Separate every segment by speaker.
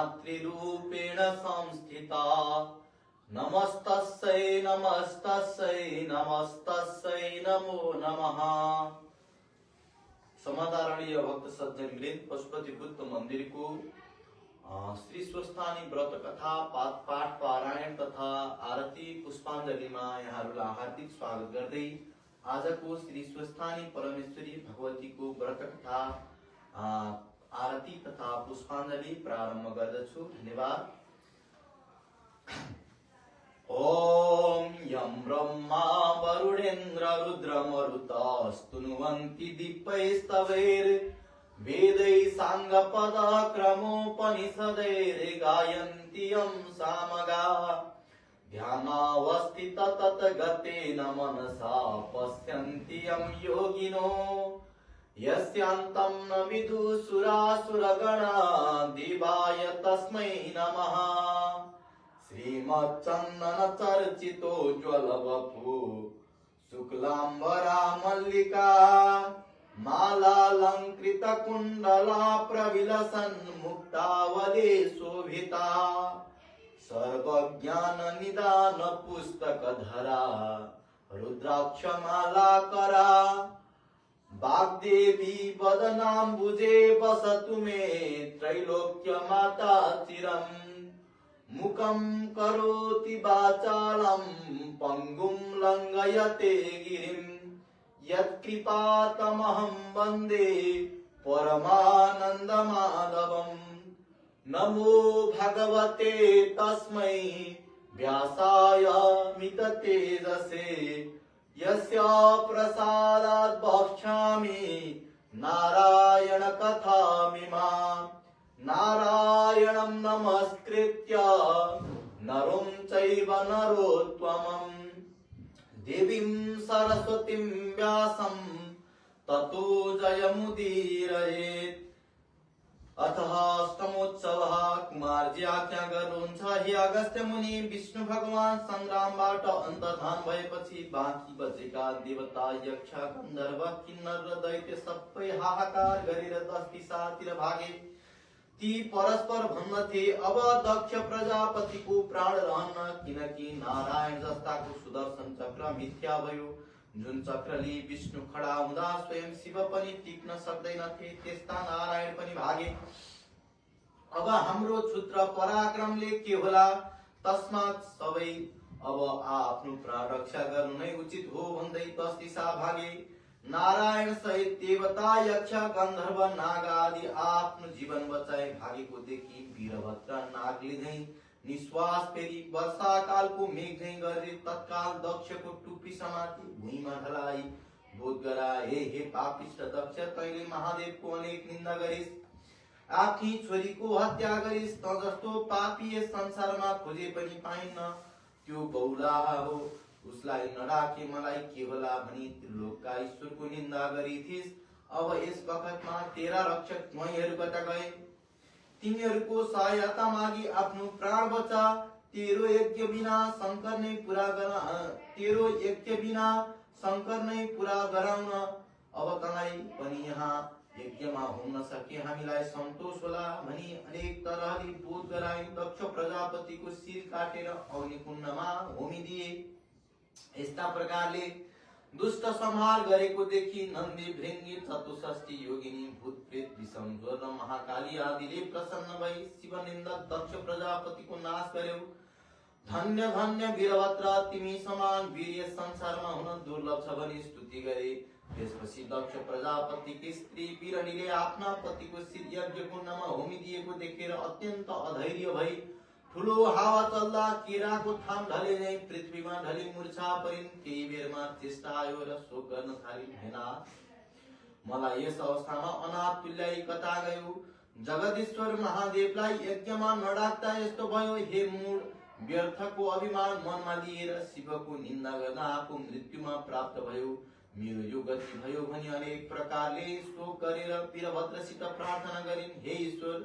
Speaker 1: मातृरूपेण संस्थिता। नमस्तस्यै नमस्तस्यै नमस्तस्यै नमो नमः। समाधारणीय भक्त सज्जन वृन्द, पशुपतिबुद्ध मंदिर को श्री स्वस्थानी व्रत कथा पाठ पारायण तथा आरती पुष्पाञ्जलीमा यहाँहरूलाई हार्दिक स्वागत गर्दै आजको श्री स्वस्थानी परमेश्वरी भगवतीको व्रत कथा आरती तथा पुष्पाञ्जली प्रारम्भ गर्दछु। धन्यवाद। ओम यं ब्रह्मा वरुणेन्द्र रुद्रमरुता स्तुनुवन्ति दिव्यैस्तवैर् वेदै साङ्गपद क्रमोपनिषदैर् गायन्ति यं सामगा। ध्यानावस्थित ततगतेन मनसा पश्यन्ति यं योगिनो यस्यान्तं न विदुसुरासुरगणा। देवाय तस्मै नमः। श्रीमच्चन्दन चर्चितो ज्वलवपु शुक्लाम्बरा मल्लिका मालालंकृत कुंडला प्रविलसन मुक्तावली शोभिता। सर्वज्ञान निदान पुस्तक धरा रुद्राक्ष माला करा। वाग्देवी वदनाम्बुजे वसतु मे त्रैलोक्य माता चिरम्। मुखं करोति वाचालं पंगुं लंघयते गिरिं। यत्कृपातमहं वन्दे परमानन्दमाधवम्। नमो भगवते तस्मै व्यासाय मिततेजसे यस्य प्रसादात् वक्ष्यामि नारायण कथामिमाम्। नारायणं नमस्कृत्य नरं चैव नरोत्तमम् देवीं सरस्वतीं व्यासं ततो जयमुदीरयेत्। अतः अष्टमोत्सवः कुमारजी आज्ञा गर्नुहुन्छ। हे अगस्त्य मुनि, विष्णु भगवान संग्रामबाट अन्तर्धान भएपछि बाँकी बचेका देवता यक्ष गन्धर्व किन्नर र दैत्य सबै हाहाकार गरेर 10 दिशातिर भागे। ती परस्पर भन्दथे, अब दक्ष प्रजापतिको प्राण रहन्न, किनकि नारायण जस्ताको सुदर्शन चक्र मिथ्या भयो। जुन चक्रले विष्णु खडा हुँदा स्वयं शिव पनि टिक्न सक्दैनथे, त्यस्ता नारायण पनि भागे। अब हाम्रो क्षुद्र पराक्रमले के होला, तस्मात् सबै अब आफ्नो प्राण रक्षा गर्नु नै उचित हो भन्दै 10 दिशा भागे। नारायण सहित देवता यक्ष गन्धर्व नाग आदि आफ्नो जीवन बचाए भागेको देखि वीरभद्र नागले झैं निश्वास फेरि वर्षाकालको मेघ झैं गरे तत्काल दक्षको टुप्पी समाति भुइँमा ढलाई बोध गराए। हे पापिष्ट दक्ष, तैले महादेवको अनेक निन्दा गरिस्, आफ्नी छोरीको हत्या गरिस्। त जस्तो पापी यस संसारमा खोजे पनि पाइन्न, त्यो बौला हो। उसलाई नडाके मलाई के होला भनी त्रिलोकका ईश्वरको निन्दा गरिथिस्। अब यस बखतमा तेरा रक्षक मैहरू कता गए? तिनीहरूको सहायता मागी आफ्नो प्राण बचा। तेरो यज्ञ बिना शंकर नै पूरा गराउन अब तँलाई पनि यहाँ यज्ञमा हुन सके हामीलाई सन्तोष होला भनी अनेक तरहले बोध गराई। दक्ष प्रजापतिको शिर काटेर अग्निकुण्डमा होमिदिए। यस्ता प्रकारले दुष्ट संहार गरेको देखि नन्दी भृंगी चतुष्षष्ठी योगिनी भूत प्रेत विषम ज्वर र महाकाली आदिले प्रसन्न भई शिव निन्दक दक्ष प्रजापतिको नाश गर्यो। धन्य धन्य वीरभद्र, तिमी समान वीर यस संसारमा हुन दुर्लभ छ भनी स्तुति गरे। त्यसपछि दक्ष प्रजापतिकी स्त्री वीरणीले आफ्ना पतिको शिर यज्ञ कुण्डमा होमिदिएको देखेर अत्यन्त अधैर्य भई ठुलो हावा चल्दा केराको थाम ढले नै पृथ्वीमा ढली मूर्छा परिन्। केही बेरमा चेष्टा आयो र शोक गर्न थालिन्। हेना, मलाई यस अवस्थामा अनाथ तुल्याई कता गयो? जगदीश्वर महादेवलाई यज्ञमा नडाक्दा यस्तो भयो। हे मूढ, व्यर्थको अभिमान मनमा लिएर शिवको निन्दा गर्दा आफू मृत्युमा प्राप्त भयो। मेरो यो गति भयो भनी अनेक प्रकारले शोक गरेर वीरभद्रसित प्रार्थना गरिन्। हे ईश्वर,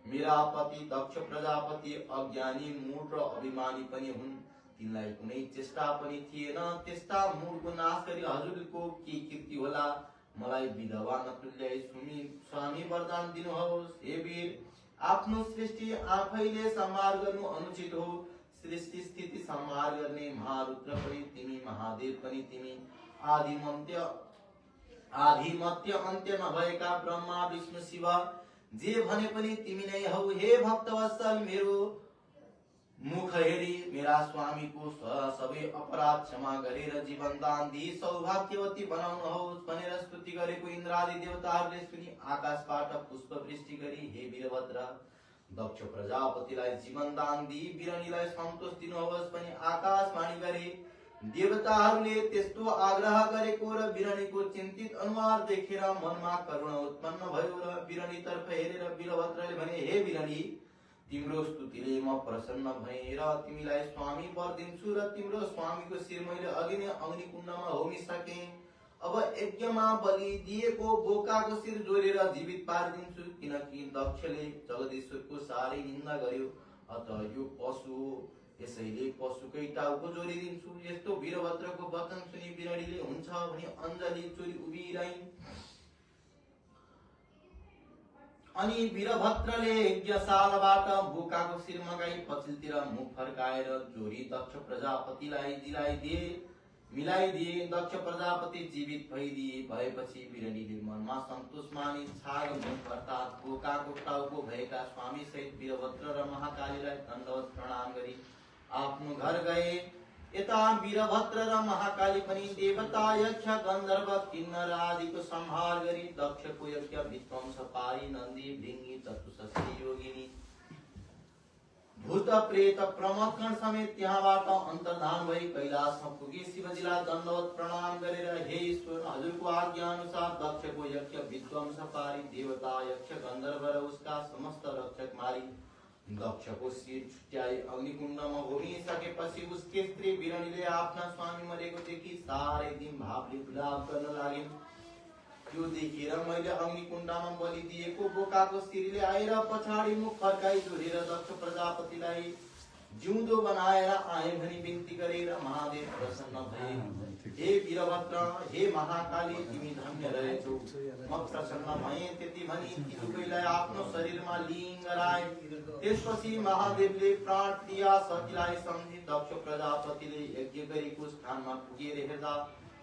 Speaker 1: मेरा पति दक्ष प्रजापति अज्ञानी मूढ र अभिमानी पनि हुन्, तिनलाई कुनै चेष्टा पनि थिएन। त्यस्ता मूढको नाश गरी हजुरको के कीर्ति होला? मलाई विधवा नतुल्याई स्वामी वरदान दिनुहोस्। हे वीर, आफ्नो सृष्टि आफैले संहार गर्नु अनुचित हो। सृष्टि स्थिति संहार गर्ने महारुद्र पनि तिमी, महादेव पनि तिमी, आदि मध्य अन्त्य नभएका ब्रह्मा विष्णु शिव जे भने पनि तिमी नै हौ। हे भक्तवत्सल, मेरो मुख हेरी मेरा स्वामीको सबै अपराध क्षमा गरेर जीवन दान दिई सौभाग्यवती बनाउनुहोस् भनेर स्तुति गरेको इन्द्रादि देवताहरूले सुनि आकाशबाट पुष्प वृष्टि गरी हे वीरभद्र, दक्ष प्रजापतिलाई जीवन दान दिई बिरनीलाई सन्तोष दिनुहोस् भनी आकाशवाणी गरे। देवताहरूले त्यस्तो आग्रह गरेको र बिरनीको चिन्तित अनुहार देखेर मनमा करुणा उत्पन्न भयो र बिरनीतर्फ हेरेर वीरभद्रले भने, हे बिरनी, तिम्रो स्तुतिले म प्रसन्न भएँ र तिमीलाई स्वामी वर दिन्छु र तिम्रो स्वामीको शिर मैले अघि नै अग्निकुण्डमा होमिसकेँ। अब यज्ञमा बलि दिएको बोकाको शिर जोडेर जीवित पारिदिन्छु, किनकि दक्षले जगदीश्वरको साह्रै निन्दा गर्यो। अत यो पशु हो, यसैले पशुकै टाउको जोडिदिन्छु। यस्तो वीरभद्रको वचन सुनि बिरनीले हुन्छ भनी अञ्जली चोरी उभिरहिन्। अनि वीरभद्रले यज्ञशालाबाट बोकाको शिर मगाई पछिल्तिर मुख फर्काएर जोरी दक्ष प्रजापतिलाई मिलाइदिए। दक्ष प्रजापति जीवित भएपछि बिरनीले मनमा सन्तोष मानी छाग मुख अर्थात् बोकाको टाउको भएका स्वामी सहित वीरभद्र र महाकालीलाई दण्डवत प्रणाम गरी आफ्नो घर गए। यता वीरभद्र र महाकाली पनि देवता यक्ष गन्धर्व किन्नर आदिको संहार गरी दक्षको यज्ञ विध्वंस पारी नन्दी भृङ्गी चतुष्षष्ठी योगिनी भूत प्रेत प्रमथगण समेत त्यहाँबाट अन्तर्धान भई कैलाशमा पुगे। शिवजीलाई दण्डवत प्रणाम गरेर, हे ईश्वर, हजुरको आज्ञा अनुसार दक्षको यज्ञ विध्वंस पारी देवता यक्ष गन्धर्व र उसका समस्त रक्षक मारी दक्षको शिर छुट्याई अग्निकुण्डमा होमिसकेपछि उसकी स्त्री बिरनीले आफ्ना स्वामी मरेको देखि साह्रै दिन भावले विलाप गर्न लागिन्। त्यो देखेर मैले अग्निकुण्डमा बलि दिएको बोकाको शिरले आएर पछाडि मुख फर्काई जोडेर दक्ष प्रजापतिलाई जिउँदो बनाएर आए भनी बिन्ती गरेर महादेव प्रसन्न भए। हे वीरभद्र, हे महाकाली, तिमी धन्य रहेछौ, म प्रसन्न भएँ त्यति भनी तिनीलाई आफ्नो शरीरमा लिङ गराए। त्यसपछि महादेवले प्राण दिया सतीलाई सम्झी दक्ष प्रजापतिले यज्ञ गरेको स्थानमा पुगेर हेर्दा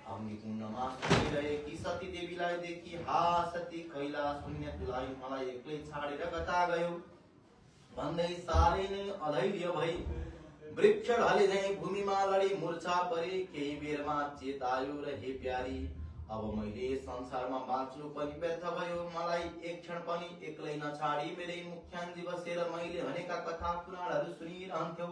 Speaker 1: अग्निकुण्डमा सुतिरहेकी सती देवीलाई देखि, हा सती, कैलाश शून्य तुलाई मलाई एक्लै छाडेर कता गयो भन्दै साह्रै नै अधैर्य भई वृक्ष ढले झैं भूमिमा लडी मूर्छा परे। केही बेरमा चेत आयो र, हे प्यारी, अब मैले संसारमा बाँच्नु पनि व्यर्थ भयो। मलाई एक क्षण पनि एक्लै नछाडी मेरै मुख्याङ्गी बसेर मैले भनेका कथा पुराणहरू सुनिरहन्थ्यौ।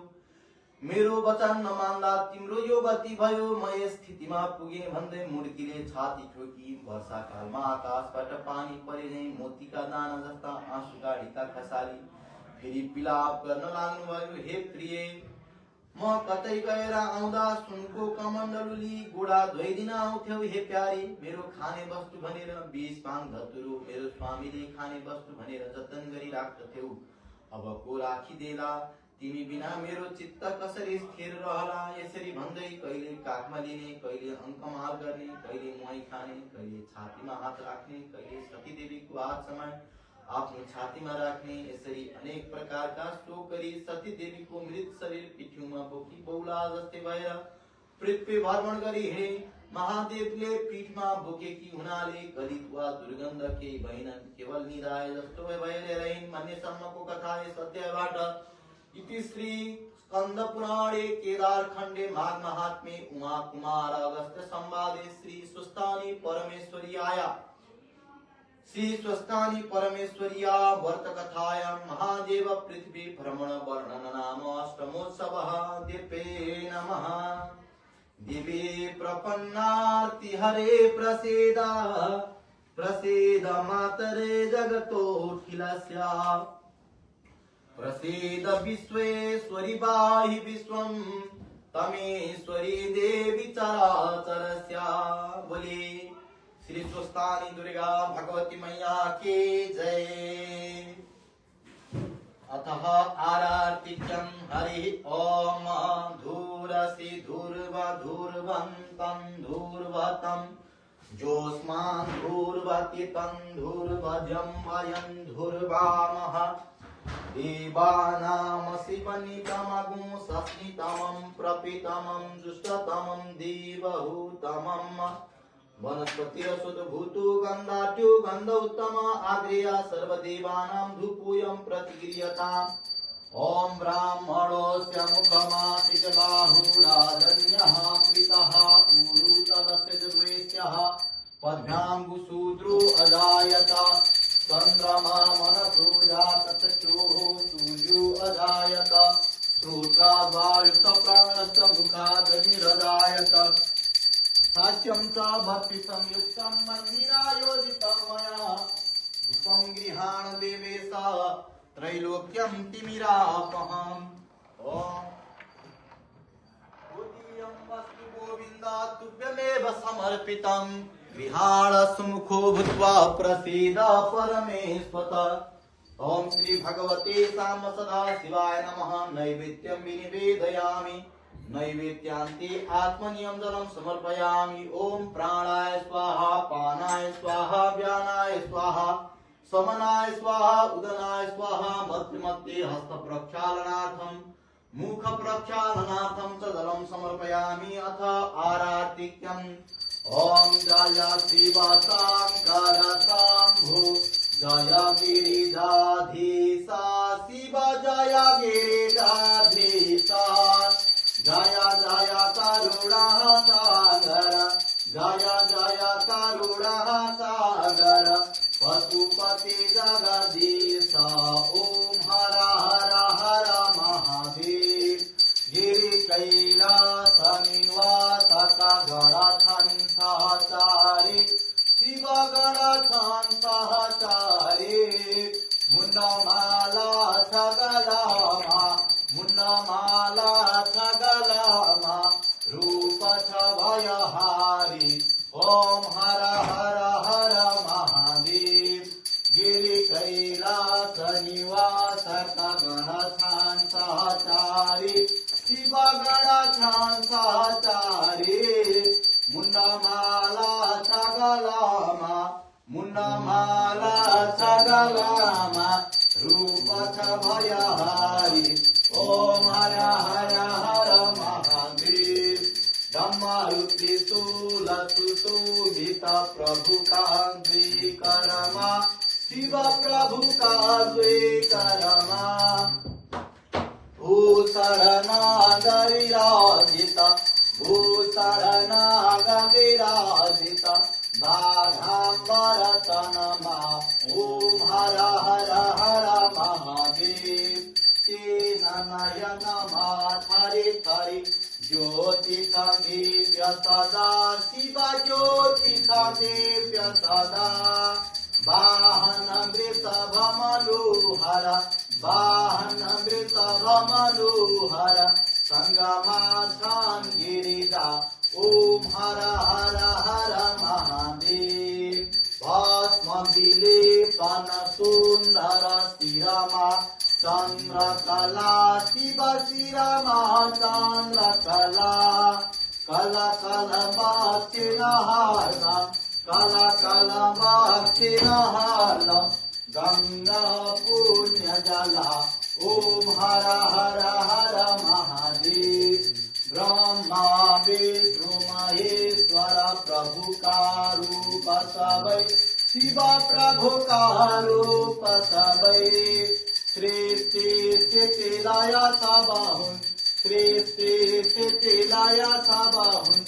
Speaker 1: मेरो वचन नमान्दा तिम्रो यो गति भयो। म यस स्थितिमा पुगे भन्दै मुर्कीले छाती ठोकी। वर्षाकालमा आकाशबाट पानी परे झैं मोतीका दाना जस्ता आँसु गाडीका खसाली फेरि विलाप गर्न लाग्नुभयो। हे प्रिय, म कतै गएर आउँदा सुनको कमण्डलुली गोडा धोइदिन आउँथ्यौ। हे प्यारी, मेरो खाने वस्तु भनेर बीज पान धतुरो मेरो स्वामीले खाने वस्तु भनेर जतन गरी राख्दथ्यौ। अबको राखिदेला, तिमी बिना मेरो चित्त कसरी स्थिर रहला। यसरी भन्दै कहिले काखमा लिने, कहिले अङ्कमाल गर्ने, कहिले मुहाई खाने, कहिले छातीमा हात राख्ने, कहिले सतीदेवीको हात समाई आफ्नो छातीमा राख्ने, यसरी अनेक प्रकारका शोक गरी सतीदेवीको मृत शरीर पिठ्यूमा बोकी बौला जस्तै भएर पृथ्वी भ्रमण गरी हिँडे। महादेवले पीठमा बोकेकी हुनाले गलित वा दुर्गन्ध केही भएनन्, केवल निधाए जस्तो भएर रहिन् भन्नेसम्मको कथा यस अध्यायबाट। इति श्री स्कन्द पुराणे केदार खण्डे माघ महात्म्ये उमा कुमार अगस्त्य संवादे श्री स्वस्थानी परमेश्वरिया व्रत कथायां महादेव पृथ्वी भ्रमण वर्णन नाम अष्टमोत्सवः। दिव्ये नमः। दिव्ये प्रपन्नार्ति हरे प्रसीद मातरे जगतोऽखिलस्य। प्रसीद विश्वेश्वरि पाहि विश्वं तमेश्वरी देवी चराचरस्य। बोले श्री स्वस्थानी दुर्गा भगवती मैया की जय। अतः आरार्तिक्यं हरि ओम धूरसि धूर्वधूर्वन्तं धूर्वतं जोस्मान् धूर्वति तं धूर्वजं वयं धूर्वामः। देवानामसि वनितमगुं सस्मितमं प्रपितमं जुष्टतमं देवहूतमं वनस्पतिरसुतभूतो गन्धाट्यो गन्ध उत्तम आग्रेया सर्वदेवानां धूपोऽयं प्रतिगृह्यताम् ॐ ब्राह्मणोऽस्य मुखमासीत् बाहुराजन्यः कृतः ऊरु तदस्य द्वेष्यः पद्भ्यां गुशूद्रो अजायत चन्द्रमा मनसो जातचक्षुः सूर्यो अजायत श्रोत्राद्वायुस्तप्राणस्य मुखादग्निरजायत साच्यं च भक्ति संयुक्तं मन्दिरायोजितं मया धूपं गृहाण देवेश त्रैलोक्यं तिमिरापहम् ॐ द्वितीयं वस्तु गोविन्द तुभ्यमेव समर्पितं गृहाण सुमुखो भूत्वा प्रसीद परमेश्वर ॐ श्री भगवते साम सदा शिवाय नमः नैवेद्यं विनिवेदयामि नैवेद्यान्ते आत्मनियं जलं समर्पयामि ॐ प्राणाय स्वाहा पानाय स्वाहा व्यानाय स्वाहा समनाय स्वाहा उदनाय स्वाहा मध्ये मध्ये हस्त प्रक्षालनार्थं मुख प्रक्षालनार्थं च जलं समर्पयामि अथ आरार्तिक्यम् ॐ जय शिवशङ्करशम्भो जय गिरिजाधीशा शिव जय गिरिजाधीशा जय जय करुणासागर जय जय करुणासागर पशुपति जगदीश ॐ हर हर हर महादेव गिरि कैलास निवास गणथंसाचारी शिव गणथंसाचारी मुंडमाला छगलामा मुंडमाला छगलामा रूप छभयहारी ॐ हर हर हर महादेव गिरि कैलास निवास गणथंसाचारी शिव गणथंसाचारी मुंडमाला छगलामा मुंडमाला छगलामा रूप छभयहारी ॐ हर हर हर महादेव धम्मारुति सुलसुशोभित प्रभु का द्विकर्मा शिव प्रभु का द्विकर्मा भूषणनागविराजित भूषणनागविराजित बाघाम्बरतनमा ॐ हर हर हर महादेव तेन नयनमाथरि थरि ज्योतिषादिव्य सदा शिव ज्योतिषादिव्य सदा वाहन वृषभ मनोहर वाहन वृषभ मनोहर संगमाधान गिरिजा ॐ हर हर हर महादेव भस्म विलेपन सुंदर शिरमा चंद्रकला शिव शिरमा चंद्रकला कला कला भक्तिनहारम कला कला भक्तिनहारम गंगा पुण्य जला ॐ हर हर हर महादेव ब्रह्मा विष्णु महेश्वर प्रभु का रूप सबै शिव प्रभु का रूप सबै सृष्टि स्थिति लय सबहुन सृष्टि स्थिति लय सबहुन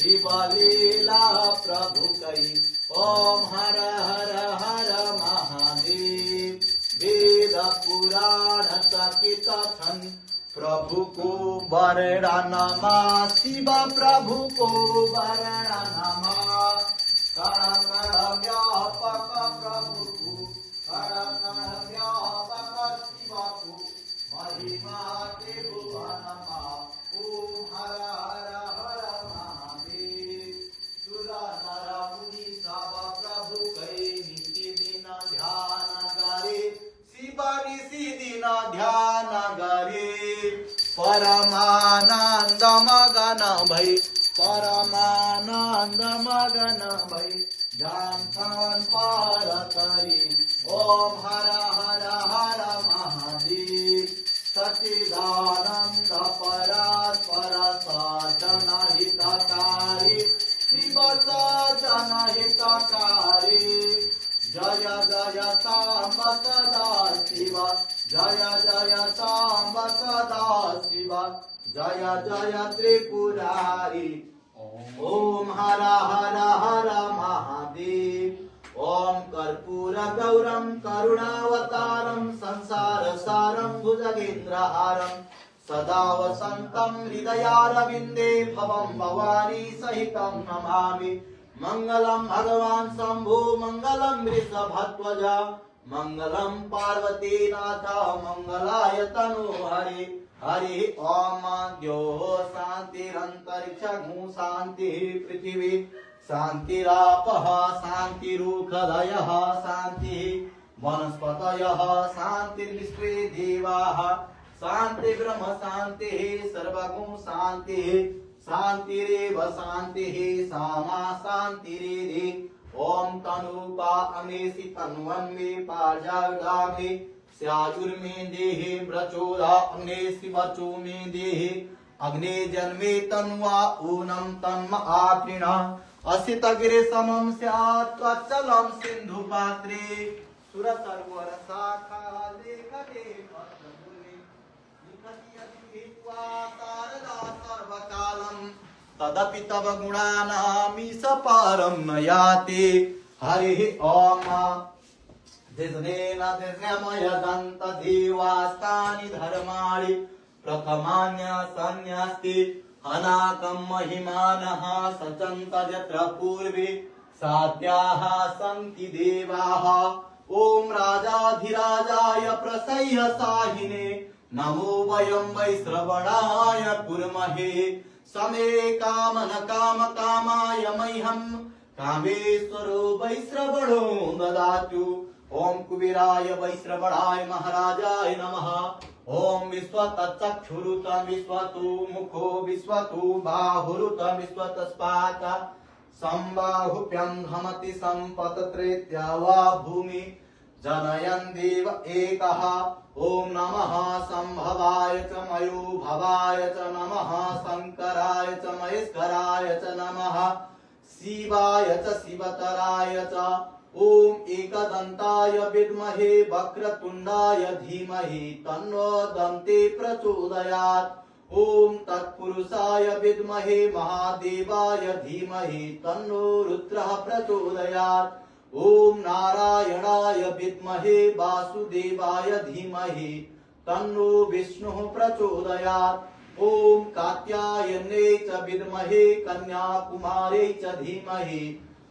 Speaker 1: शिव लीला प्रभु कई ॐ हर हर हर महादेव वेद पुराण चकित छन प्रभु को वर्णनमा शिव प्रभु को वर्णनमा कण व्यापक प्रभु को कण व्यापक शिव को महिमा त्रिभुवनमा ॐ हर हर हर महादेव सुर नर मुनि सब प्रभु कै नित्य दिन ध्यान करे शिव ऋषि दिन ध्यान करे परमानंद मगन भई परमानंद मगन भई जान पार करी ॐ ओम हर हर हर महादेव सच्चिदानंद परात्पर सज्जन हितकारी शिव सज्जन हितकारी जय जय सांब सदा शिव जय जय सांब सदा शिव जय जय त्रिपुरारी ओम हर हर हर महादेव ओम कर्पूर गौरम करुणावतारम संसार सारम भुजगेन्द्रहारम सदा वसंतं हृदयारविंदे भवं भवानी सहितं नमामि मंगलम भगवान शंभु मंगलम वृषभध्वजा मंगलम पार्वती नाथ मंगलाय तनु हरि हरि ओम द्योः शान्तिरन्तरिक्षं शान्तिः पृथिवी शान्तिरापः शान्तिरुषधयः शान्तिः वनस्पतयः शान्तिर्विश्वे देवाः शान्ति ब्रह्म शान्तिः सर्वगुण शान्तिः शान्तिरेव शान्तिः सामा शान्तिरेधि ओम तनुपा अमेसि तन्वन्मे पाजागामे स्याजुर्मे देहे प्रचोदा अग्नेसि वचो मे देहे अग्ने जन्मे तन्वा ऊनम तन्म आकृण असितगिरे समं स्यात् त्वच्चलं सिन्धुपात्रे सुरतरुवर शाखा लेखते पत्रमूले लिखति यदि हित्वा शारदा सर्वकालम् तदपि तव गुणानामीश पारं न याति हरिः ओम देवास्तानि धर्माणि प्रथमान्यसन्न्यास्ति अनाकं महिमानः सचन्त यत्र पूर्वे सात्याः सन्ति देवाः ॐ राजाधिराजाय प्रसह्य साहिने नमो वयं वै श्रवणाय कुर्महे समे कामन काम कामाय मह्यं कामेश्वरो वैश्रवणो ददातु ओम कुबेराय वैश्रवणाय महाराजाय नमः ओम विश्वतचक्षुरुतं विश्वतो मुखो विश्वतो बाहुरुतं विश्वतस्पात संबाहुभ्यं धमति संपतत्रेत्या वा भूमि जनयन् देव एकः ओम नमः संभवाय च मयो भवाय च नमः शंकराय च महेश्वराय च नमः शिवाय च शिवतराय च ओम एकदन्ताय विद्महे वक्रतुण्डाय धीमहि तन्नो दन्ते प्रचोदयात् ओम तत्पुरुषाय विद्महे महादेवाय धीमहि तन्नो रुद्रः प्रचोदयात् ओम नारायणाय विद्महे वासुदेवाय धीमहि तन्नो विष्णुः प्रचोदयात् ओम कात्यायने च विद्महे कन्याकुमारी च धीमहि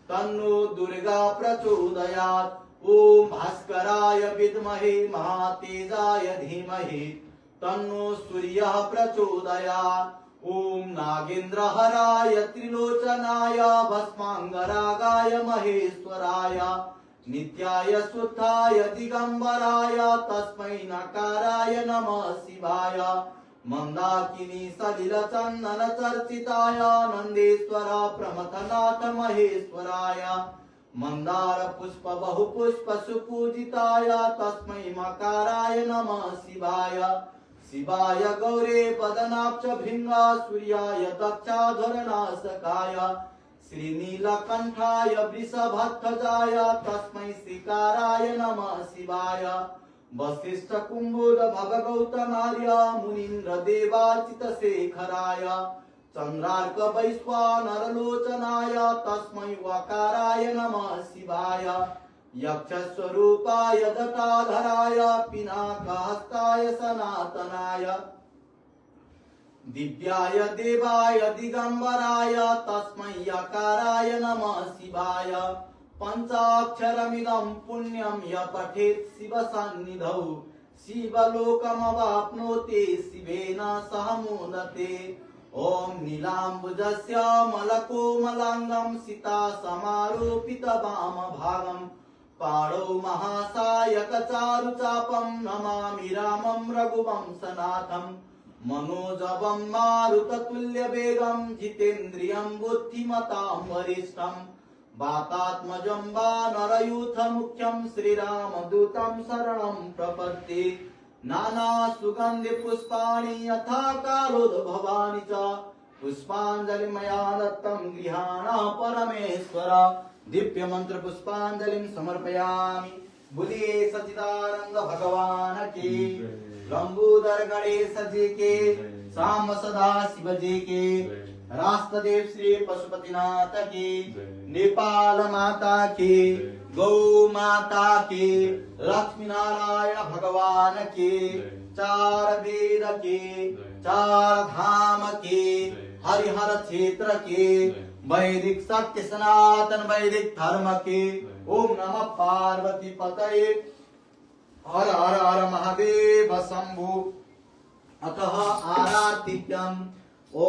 Speaker 1: तन्नो दुर्गा प्रचोदयात् ओम भास्कराय विद्महे महातेजाय धीमहि तन्नो सूर्यः प्रचोदयात् ओम नागेन्द्रहराय त्रिलोचनाय भस्मांगरागाय महेश्वराय नित्याय शुद्धाय दिगंबराय तस्मै नकाराय नमः शिवाय मंदाकिनी सलिल चंदन चर्चिताय नंदेश्वर प्रमथनाथ महेश्वराय मंदार पुष्प बहुपुष्प सुपूजिताय तस्मै मकाराय नमः शिवाय शिवाय गौरे पदनाक्ष भृंगा सूर्याय दक्षाधरनाशकाय श्रीनीलकंठाय वृषभध्वजाय तस्मै श्रीकाराय नमः शिवाय वसिष्ठ कुंभोद भगवतमार्य मुनीन्द्र देवाचित शेखराय चंद्रार्क वैश्वानरलोचनाय तस्मै वकाराय नमः शिवाय यक्ष स्वरूपाय जटाधराय पिनाकहस्ताय सनातनाय दिव्याय देवाय दिगंबराय तस्मै यकाराय नमः शिवाय पंचाक्षरमिदं पुण्यं य पठेत् शिवसन्निधौ शिवलोकमवाप्नोति शिवेन सह मोदते ओम नीलाम्बुजस्य मलकोमलांगं सीता समारोपित वामभागं पाणौ महासायकचारुचापं नमामि रामं रघुवंशनाथं मनोजवं मारुततुल्यवेगं जितेन्द्रियं बुद्धिमतां वरिष्ठं वातात्मजं वा नरयूथ मुख्यं श्रीरामदूतं शरणं प्रपद्ये नाना सुगन्धि पुष्पाणि यथा कालोद्भवानि च पुष्पाञ्जलि मया दत्तं गृहाण परमेश्वर दिव्य मंत्र पुष्पांजलिं समर्पयामि। बोलिए सच्चिदानंद भगवान की, लंबोदर गणेश जी के, श्याम सदा शिव जी के, राष्ट्रदेव श्री पशुपतिनाथ की, नेपाल माता की, गौ माता की, लक्ष्मी नारायण भगवान की, चार वेद की, चार धाम की, हरिहर क्षेत्र की, वैदिक सत्य सनातन वैदिक धर्म की। ओम नमः पार्वती पतये हर हर हर महादेव शंभु। अतः आराधित्यम ओ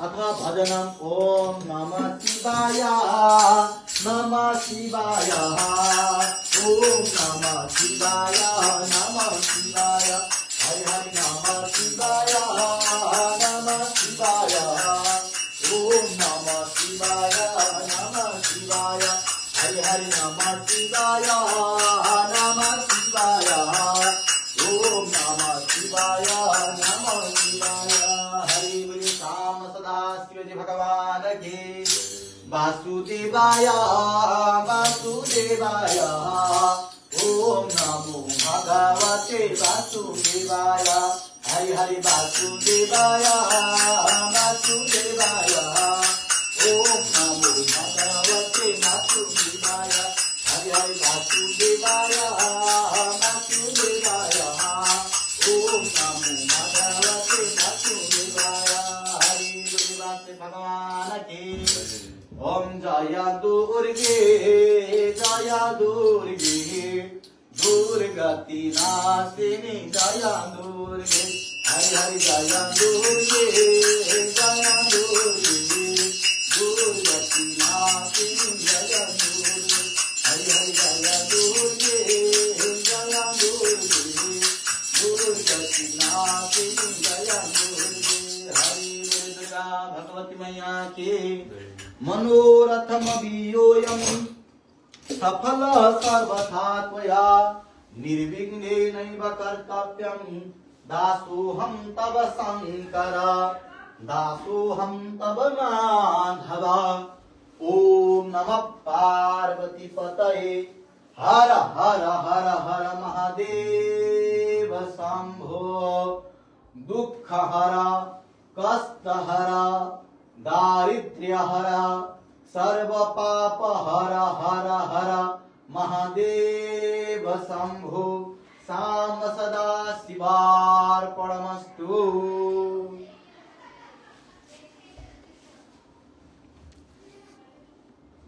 Speaker 1: अथ भजनम ओम नमः शिवाय नमः शिवाय ओम नमः शिवाय नमः शिवाय हरि हरि नमः शिवाय नमः शिवाय ओम नमः शिवाय नमः शिवाय हरि हरि नमः शिवाय नमः शिवाय ओम नमः शिवाय नमः शिवाय। हरि बोल श्याम सदा शिव जी भगवान की। वासुदेवाय वासुदेवाय ओम नमो भगवते वासुदेवाय हरि हरि वासुदेवाय वासुदेवाय ओम नमो भगवते वासुदेवाय हरि हरि वासुदेवाय वासुदेवाय ओम नमो भगवते वासुदेवाय। हरि बोल भगवान की। ओम जय दुर्गे जय दुर्गे दुर्गति नाशिनी जय दुर्गे हरि हरि जय दुर्गे जय दुर्गे दुर्गति नाशिनी जय दुर्गे हरि हरि जय दुर्गे जय दुर्गे दुर्गति नाशिनी जय दुर्गे। हरि दुर्गा भगवती मैया की। मनोरथम वियोयम सफल सर्वथा त्वया निर्विघ्नेनैव कर्तव्यं दासोऽहं तव शंकर दासोऽहं तव माधव। ओम नमः पार्वती पतये हर हर हर हर महादेव शंभो। दुख हर कष्ट हर दारिद्र्य हर सर्व पाप हर हर हर महादेव शंभो। साम सदा शिवार्पणमस्तु।